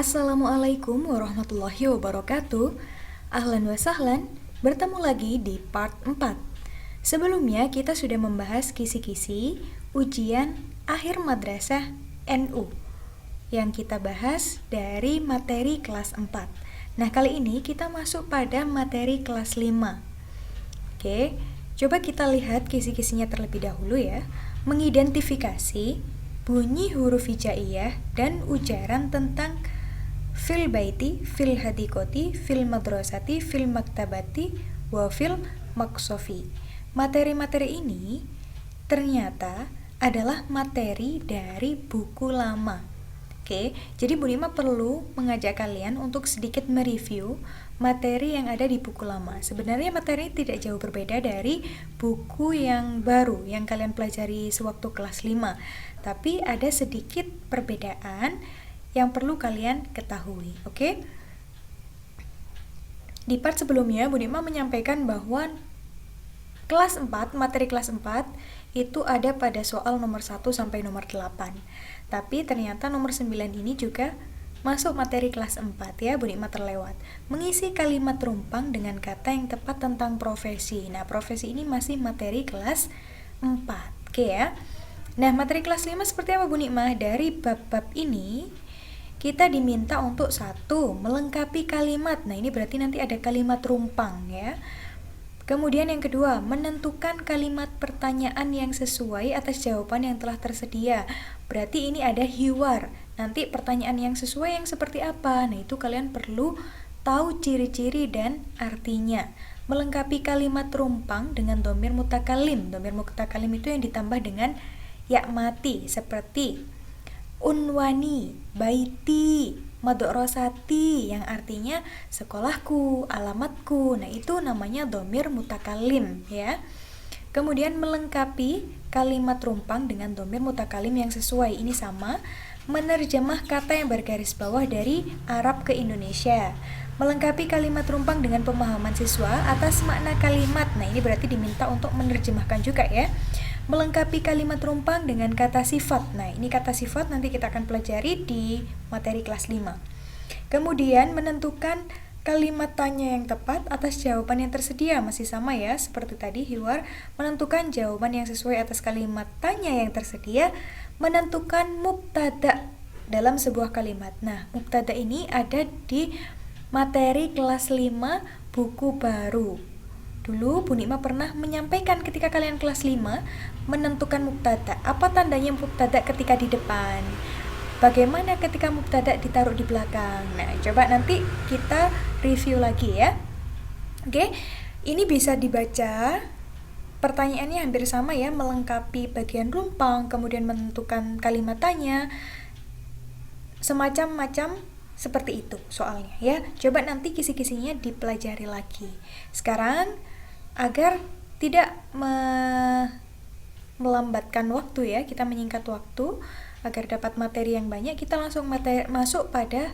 Assalamualaikum warahmatullahi wabarakatuh. Ahlan wa sahlan, bertemu lagi di part 4. Sebelumnya kita sudah membahas kisi-kisi ujian akhir madrasah NU yang kita bahas dari materi kelas 4. Nah, kali ini kita masuk pada materi kelas 5. Oke, coba kita lihat kisi-kisinya terlebih dahulu ya. Mengidentifikasi bunyi huruf hijaiyah dan ujaran tentang fil baiti, fil hadikoti, fil madrasati, fil maktabati, wa fil maksofi. Materi-materi ini ternyata adalah materi dari buku lama. Oke, jadi Bu Nima perlu mengajak kalian untuk sedikit mereview materi yang ada di buku lama. Sebenarnya materi tidak jauh berbeda dari buku yang baru yang kalian pelajari sewaktu kelas 5. Tapi ada sedikit perbedaan yang perlu kalian ketahui, oke? Di part sebelumnya, Bu Nima menyampaikan bahwa kelas 4, materi kelas 4 itu ada pada soal nomor 1 sampai nomor 8. Tapi ternyata nomor 9 ini juga masuk materi kelas 4 ya, Bu Nima terlewat. Mengisi kalimat rumpang dengan kata yang tepat tentang profesi. Nah, profesi ini masih materi kelas 4, oke ya? Nah, materi kelas 5 seperti apa Bu Nima? Dari bab-bab ini kita diminta untuk 1. Melengkapi kalimat. Nah, ini berarti nanti ada kalimat rumpang ya. Kemudian yang kedua, menentukan kalimat pertanyaan yang sesuai atas jawaban yang telah tersedia. Berarti ini ada hiwar. Nanti pertanyaan yang sesuai yang seperti apa? Nah, itu kalian perlu tahu ciri-ciri dan artinya. Melengkapi kalimat rumpang dengan dhamir mutakalim. Dhamir mutakalim itu yang ditambah dengan ya mati, seperti unwani, baiti, madrasati, yang artinya sekolahku, alamatku. Nah, itu namanya dhamir mutakalim ya. Kemudian melengkapi kalimat rumpang dengan dhamir mutakalim yang sesuai. Ini sama, menerjemah kata yang bergaris bawah dari Arab ke Indonesia. Melengkapi kalimat rumpang dengan pemahaman siswa atas makna kalimat. Nah, ini berarti diminta untuk menerjemahkan juga ya. Melengkapi kalimat rumpang dengan kata sifat. Nah, ini kata sifat nanti kita akan pelajari di materi kelas 5. Kemudian menentukan kalimat tanya yang tepat atas jawaban yang tersedia. Masih sama ya, seperti tadi hiwar. Menentukan jawaban yang sesuai atas kalimat tanya yang tersedia. Menentukan mubtada dalam sebuah kalimat. Nah, mubtada ini ada di materi kelas 5 buku baru. Dulu Bu Nima pernah menyampaikan ketika kalian kelas 5 menentukan mubtada. Apa tandanya mubtada ketika di depan? Bagaimana ketika mubtada ditaruh di belakang? Nah, coba nanti kita review lagi ya. Oke, ini bisa dibaca. Pertanyaannya hampir sama ya, melengkapi bagian rumpang, kemudian menentukan kalimat tanya. Semacam-macam seperti itu soalnya ya. Coba nanti kisi-kisinya dipelajari lagi. Sekarang agar tidak melambatkan waktu ya, kita menyingkat waktu agar dapat materi yang banyak, kita langsung masuk pada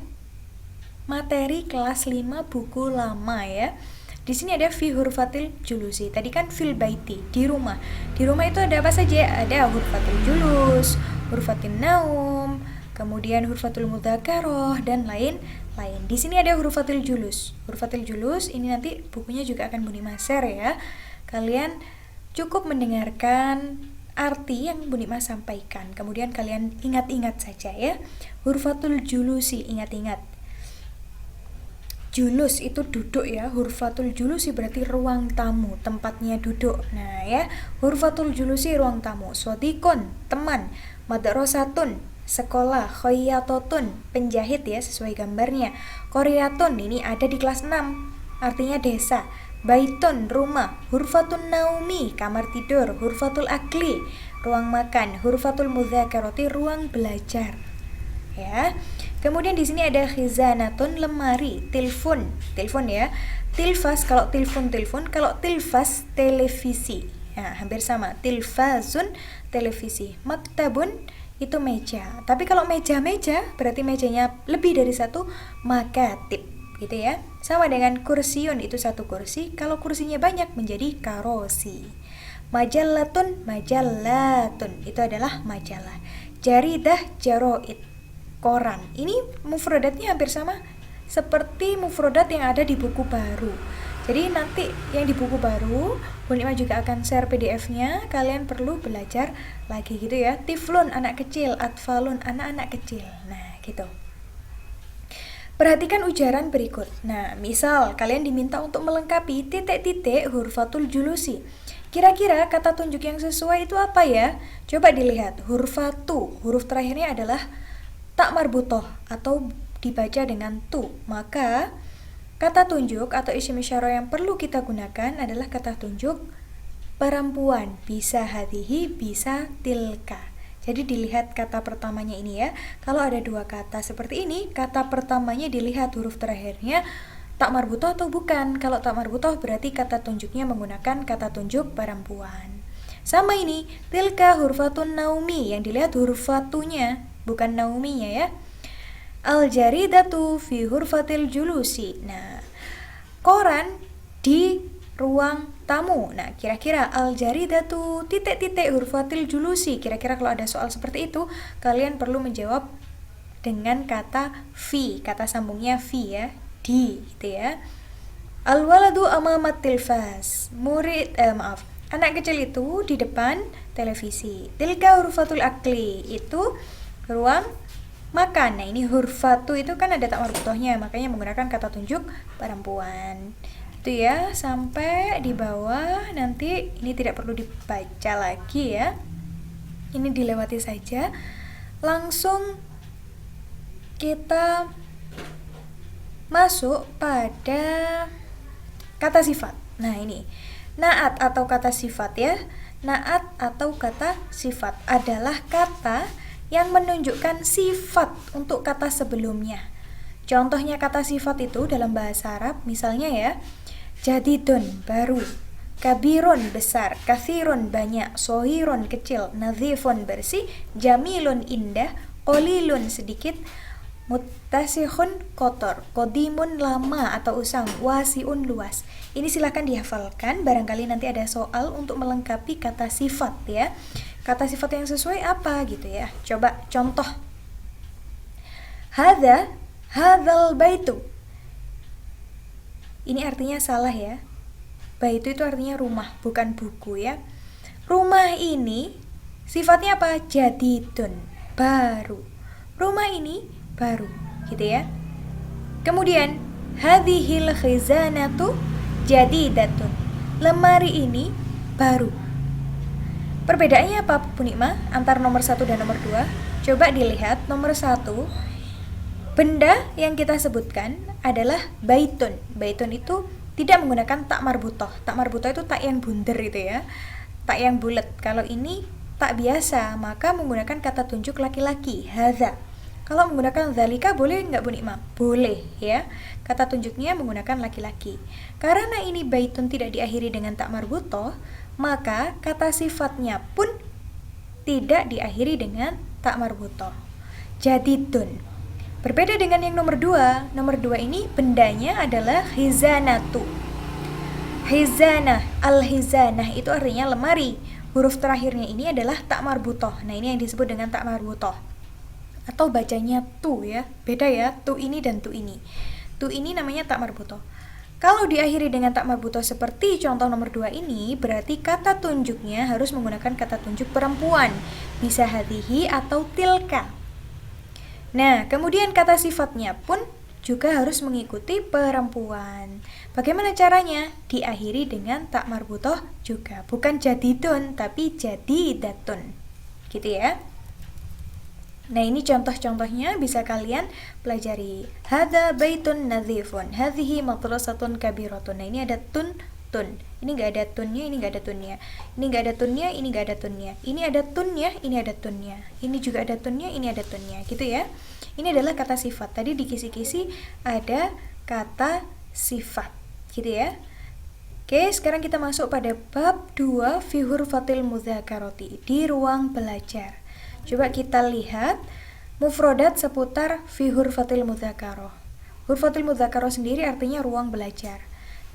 materi kelas 5 buku lama ya. Di sini ada fi hurfatil julusi. Tadi kan fil baiti, di rumah. Di rumah itu ada apa saja? Ada hurfatil julus, hurfatil naum, kemudian hurfatul mudzakarah dan lain-lain. Di sini ada hurfatil julus. Hurfatil julus ini nanti bukunya juga akan Bu Nima share ya. Kalian cukup mendengarkan arti yang Bu Nima sampaikan. Kemudian kalian ingat-ingat saja ya. Hurfatul julusi, ingat-ingat. Julus itu duduk ya. Hurfatul julusi berarti ruang tamu, tempatnya duduk. Nah ya, hurfatul julusi ruang tamu. Sodikon, teman. Madrasatun, sekolah. Khoyatotun, penjahit ya sesuai gambarnya. Koryatun, ini ada di kelas 6, artinya desa. Baitun, rumah. Hurfatun naumi, kamar tidur. Hurfatul akli, ruang makan. Hurfatul mudzakarati, ruang belajar ya. Kemudian di sini ada khizanatun, lemari. Telepon ya. Tilfas kalau telepon, kalau tilfas televisi. Nah, hampir sama. Tilfazun, televisi. Maktabun itu meja. Tapi kalau meja-meja berarti mejanya lebih dari satu, makatib gitu ya. Sama dengan kursiun, itu satu kursi. Kalau kursinya banyak menjadi karosi. Majallatun, itu adalah majalah. Jaridah, jaroid, koran. Ini mufradatnya hampir sama seperti mufradat yang ada di buku baru. Jadi nanti yang di buku baru, Bu Nikmah juga akan share PDF-nya. Kalian perlu belajar lagi gitu ya. Tiflun, anak kecil. Atfalun, anak-anak kecil. Nah, gitu. Perhatikan ujaran berikut. Nah, misal kalian diminta untuk melengkapi titik-titik hurfatul julusi. Kira-kira kata tunjuk yang sesuai itu apa ya? Coba dilihat. Hurfatu, huruf terakhirnya adalah tak marbutoh atau dibaca dengan tu. Maka kata tunjuk atau isim isyarah yang perlu kita gunakan adalah kata tunjuk perempuan. Bisa hadihi, bisa tilka. Jadi dilihat kata pertamanya ini ya. Kalau ada dua kata seperti ini, kata pertamanya dilihat huruf terakhirnya tak marbutoh atau bukan. Kalau tak marbutoh berarti kata tunjuknya menggunakan kata tunjuk perempuan. Sama ini, tilka hurfatun naumi, yang dilihat hurfatunya, bukan nauminya ya. Al-jaridatu fi hurfatil julusi. Nah, koran di ruang tamu. Nah, kira-kira al-jaridatu titik-titik hurfatil julusi. Kira-kira kalau ada soal seperti itu, kalian perlu menjawab dengan kata fi, kata sambungnya fi ya, di gitu ya. Al-waladu amamat tilfas. Anak kecil itu di depan televisi. Tilka hurfatul akli, itu ruang makan. Nah, ini hurfatu itu kan ada tak marbutohnya, makanya menggunakan kata tunjuk perempuan. Itu ya, sampai di bawah. Nanti ini tidak perlu dibaca lagi ya. Ini dilewati saja. Langsung kita masuk pada kata sifat. Nah, ini naat atau kata sifat ya. Naat atau kata sifat adalah kata yang menunjukkan sifat untuk kata sebelumnya. Contohnya kata sifat itu dalam bahasa Arab, misalnya ya, jadidun, baru, kabirun, besar, kathirun, banyak, sohirun, kecil, nadhifun, bersih, jamilun, indah, qalilun, sedikit, muttasihun, kotor, qadimun, lama atau usang, wasiun, luas. Ini silahkan dihafalkan, barangkali nanti ada soal untuk melengkapi kata sifat ya. Kata sifat yang sesuai apa gitu ya. Coba contoh. Hadzal baitu. Ini artinya salah ya. Baitu itu artinya rumah, bukan buku ya. Rumah ini sifatnya apa? Jadidun, baru. Rumah ini baru, gitu ya. Kemudian hadhil khizanatu jadidatun. Lemari ini baru. Perbedaannya apa Bu Nikmah antara nomor 1 dan nomor 2? Coba dilihat nomor 1. Benda yang kita sebutkan adalah baitun. Baitun itu tidak menggunakan tak marbutoh. Tak marbutoh itu tak yang bunder itu ya. Tak yang bulat. Kalau ini tak biasa, maka menggunakan kata tunjuk laki-laki, hadza. Kalau menggunakan zalika boleh nggak Bu Nikmah? Boleh ya. Kata tunjuknya menggunakan laki-laki. Karena ini baitun tidak diakhiri dengan tak marbutoh, maka kata sifatnya pun tidak diakhiri dengan tak marbutoh. Jadidun. Berbeda dengan yang nomor 2. Nomor 2 ini bendanya adalah hizanatu. Hizanah, al-hizanah itu artinya lemari. Huruf terakhirnya ini adalah tak marbutoh. Nah, ini yang disebut dengan tak marbutoh. Atau bacanya tu ya. Beda ya, tu ini dan tu ini. Tu ini namanya tak marbutoh. Kalau diakhiri dengan tak marbutoh seperti contoh nomor 2 ini, berarti kata tunjuknya harus menggunakan kata tunjuk perempuan. Bisa hadihi atau tilka. Nah, kemudian kata sifatnya pun juga harus mengikuti perempuan. Bagaimana caranya? Diakhiri dengan tak marbutoh juga. Bukan jadidun, tapi jadidatun. Gitu ya. Nah, ini contoh-contohnya bisa kalian pelajari. Hadza baitun nadhifun, hadhihi madrasatun kabiratun. Nah, ini ada tun. Ini enggak ada tunnya, ini enggak ada tunnya. Ini enggak ada tunnya, ini enggak ada tunnya. Ini ada tunnya, ini ada tunnya. Ini juga ada tunnya, ini ada tunnya. Gitu ya. Ini adalah kata sifat. Tadi di kisi-kisi ada kata sifat. Gitu ya. Oke, sekarang kita masuk pada bab 2 fi hurfatil mudzakarati, di ruang belajar. Coba kita lihat mufrodat seputar fi hurfatil mudzakarah. Hurfatil mudzakarah sendiri artinya ruang belajar.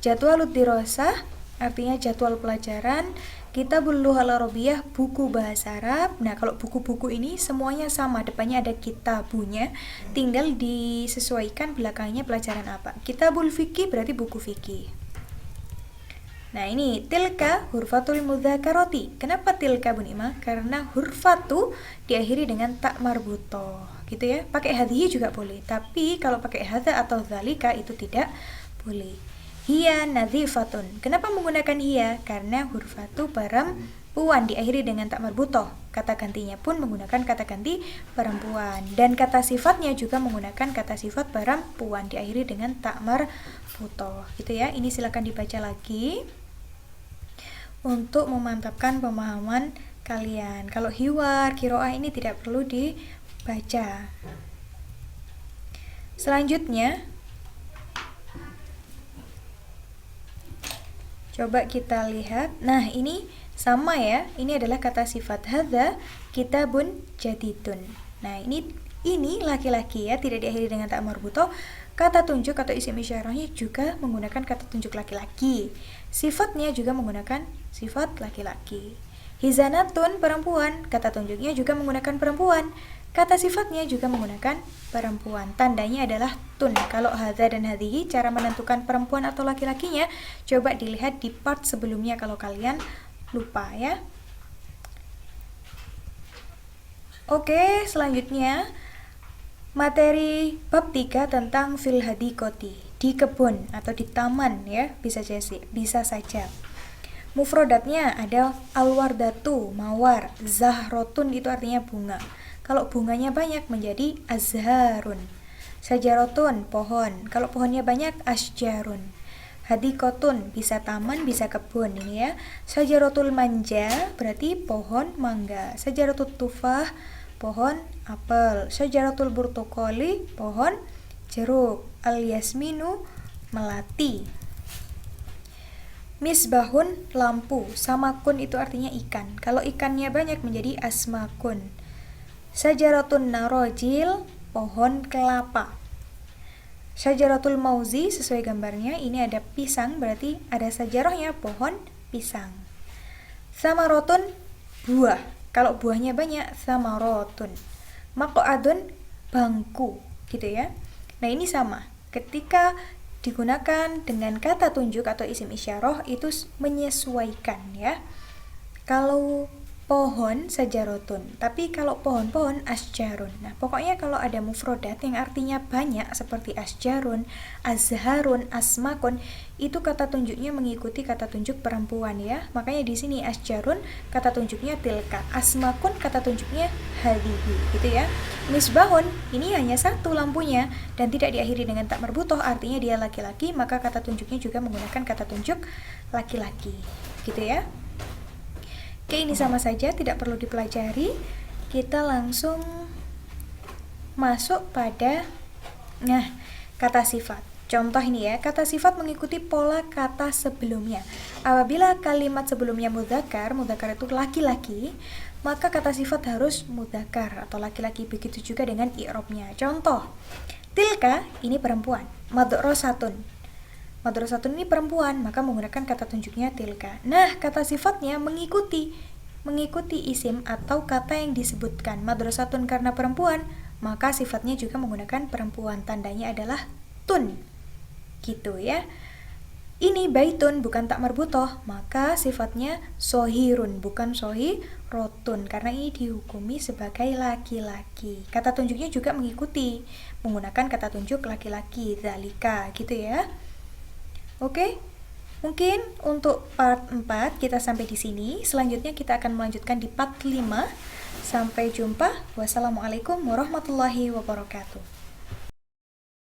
Jadwalut dirasah artinya jadwal pelajaran, Kitabul Lughal Arabiyah, buku bahasa Arab. Nah, kalau buku-buku ini semuanya sama, depannya ada kitabunya, tinggal disesuaikan belakangnya pelajaran apa. Kitabul Fikih berarti buku fikih. Nah, ini tilka hurfatul mudzakarati. Kenapa tilka, Bu Nima? Karena hurfatu diakhiri dengan tak marbutoh, gitu ya. Pakai hadhihi juga boleh, tapi kalau pakai hadza atau dzalika itu tidak boleh. Hiya nadhifatun. Kenapa menggunakan hiya? Karena hurfatu perempuan diakhiri dengan tak marbutoh. Kata gantinya pun menggunakan kata ganti perempuan. Dan kata sifatnya juga menggunakan kata sifat perempuan diakhiri dengan tak marbutoh. Gitu ya. Ini silakan dibaca lagi untuk memantapkan pemahaman kalian. Kalau hiwar, kiroah ini tidak perlu dibaca. Selanjutnya, coba kita lihat. Nah, ini sama ya. Ini adalah kata sifat hadza kitabun jadidun. Nah, ini laki-laki ya, tidak diakhiri dengan tak marbutoh. Kata tunjuk atau isim isyarahnya juga menggunakan kata tunjuk laki-laki. Sifatnya juga menggunakan sifat laki-laki. Hizanatun perempuan, kata tunjuknya juga menggunakan perempuan. Kata sifatnya juga menggunakan perempuan. Tandanya adalah tun. Kalau hadza dan hadhihi, cara menentukan perempuan atau laki-lakinya coba dilihat di part sebelumnya kalau kalian lupa ya. Oke, selanjutnya materi bab 3 tentang fil hadiqati, di kebun atau di taman ya, bisa saja. Mufrodatnya ada alwardatu, mawar, zahrotun itu artinya bunga. Kalau bunganya banyak menjadi azharun. Sajarotun, pohon. Kalau pohonnya banyak, asjarun. Hadikotun, bisa taman, bisa kebun ini ya. Sajarotul manja, berarti pohon mangga. Sajarotul tufah, pohon apel. Sajarotul burtokoli, pohon jeruk. Al yasminu, melati. Misbahun, lampu. Samakun itu artinya ikan. Kalau ikannya banyak menjadi asmakun. Sajaratun narojil, pohon kelapa. Sajaratul mauzi, sesuai gambarnya, ini ada pisang, berarti ada sajarahnya, pohon pisang. Samarotun, buah. Kalau buahnya banyak, samarotun. Maq'adun, bangku, gitu ya. Nah, ini sama. Ketika digunakan dengan kata tunjuk atau isim isyarah, itu menyesuaikan ya. Kalau pohon sajarotun, tapi kalau pohon-pohon asjarun. Nah, pokoknya kalau ada mufrodat yang artinya banyak seperti asjarun, azharun, asmakun, itu kata tunjuknya mengikuti kata tunjuk perempuan ya. Makanya di sini asjarun kata tunjuknya tilka, asmakun kata tunjuknya hadhihi, gitu ya. Misbahun ini hanya satu lampunya dan tidak diakhiri dengan tak marbutoh, artinya dia laki-laki, maka kata tunjuknya juga menggunakan kata tunjuk laki-laki, gitu ya. Oke, ini sama saja, tidak perlu dipelajari. Kita langsung masuk pada kata sifat. Contoh ini ya, kata sifat mengikuti pola kata sebelumnya. Apabila kalimat sebelumnya mudzakkar itu laki-laki, maka kata sifat harus mudzakkar atau laki-laki. Begitu juga dengan i'rabnya. Contoh, tilka ini perempuan, madrasatun. Madrasatun ini perempuan, maka menggunakan kata tunjuknya tilka. Nah, kata sifatnya mengikuti isim atau kata yang disebutkan. Madrasatun karena perempuan, maka sifatnya juga menggunakan perempuan. Tandanya adalah tun. Gitu ya. Ini baitun bukan tak marbutoh, maka sifatnya sohirun bukan sohirotun, karena ini dihukumi sebagai laki-laki. Kata tunjuknya juga mengikuti, menggunakan kata tunjuk laki-laki, dzalika, gitu ya. Oke, mungkin untuk part 4 kita sampai di sini. Selanjutnya kita akan melanjutkan di part 5. Sampai jumpa. Wassalamualaikum warahmatullahi wabarakatuh.